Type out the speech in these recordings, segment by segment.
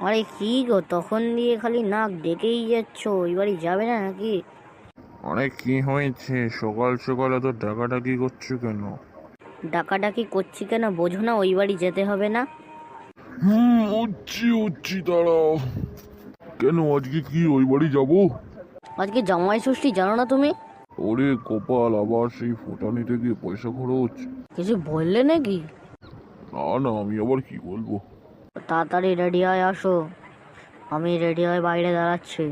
আরে কি গো, তখন দিয়ে খালি নাক ডেকেই যাচ্ছ, ওই বাড়ি যাবে না নাকি? আরে কি হয়েছে, সকাল সকাল এত ডাকাডাকি করছো কেন? ডাকাডাকি করছি কেন বোঝো না? ওই বাড়ি যেতে হবে না? উঠছি দাঁড়াও। কেন, আজকে কি ওই বাড়ি যাবো? আজকে জামাই ষষ্ঠী, জানো না তুমি? ওরে কপাল, আবার সেই ফোঁটা নিতে গিয়ে পয়সা খরচ। কিছু বললে নাকি? না না, আমি আবার কি বলবো। তাড়াতাড়ি রেডি হয়ে আসো, আমি রেডি হয়ে বাইরে দাঁড়াচ্ছি।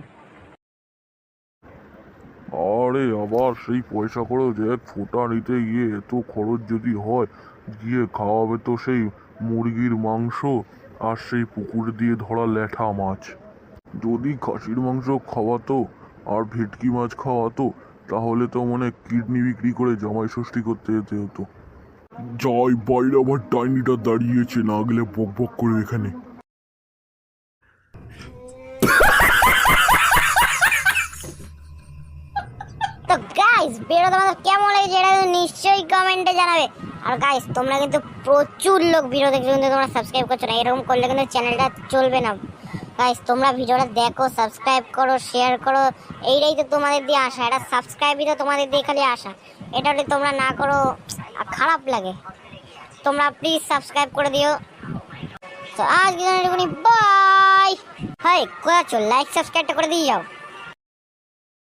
আরে আবার সেই পয়সা খরচ, এক ফোঁটা নিতে গিয়ে এত খরচ যদি হয়, গিয়ে খাওয়াবে তো সেই মুরগির মাংস আর সেই পুকুর দিয়ে ধরা ল্যাঠা মাছ। যদি খাসির মাংস খাওয়াতো আর ভেটকি মাছ খাওয়াতো, তাহলে তো মনে কিডনি বিক্রি করে জামাই ষষ্ঠী করতে যেতে হতো। যাই, বাইরে আমার ডাইনিটা দাঁড়িয়েছে, না গেলে বক বক করে এখানে। তো গাইস, ভিডিও তোমাদের কেমন লেগেছে এটা কিন্তু নিশ্চয়ই কমেন্টে জানাবে। আর গাইস, তোমরা কিন্তু প্রচুর লোক ভিডিও দেখছো কিন্তু তোমরা সাবস্ক্রাইব করছো না, এরকম করলে কিন্তু চ্যানেলটা চলবে না। গাইস, তোমরা ভিডিওটা দেখো, সাবস্ক্রাইব করো, শেয়ার করো, এইটাই তো তোমাদের দিয়ে আসা, এটা সাবস্ক্রাইবই তো তোমাদের দিয়ে খালি আসা। এটা যদি তোমরা না করো খারাপ লাগে। তোমরা প্লিজ সাবস্ক্রাইব করে দিও। তো আজকে বাই। হাই, কোথা চল, লাইক সাবস্ক্রাইবটা করে দিয়ে যাও।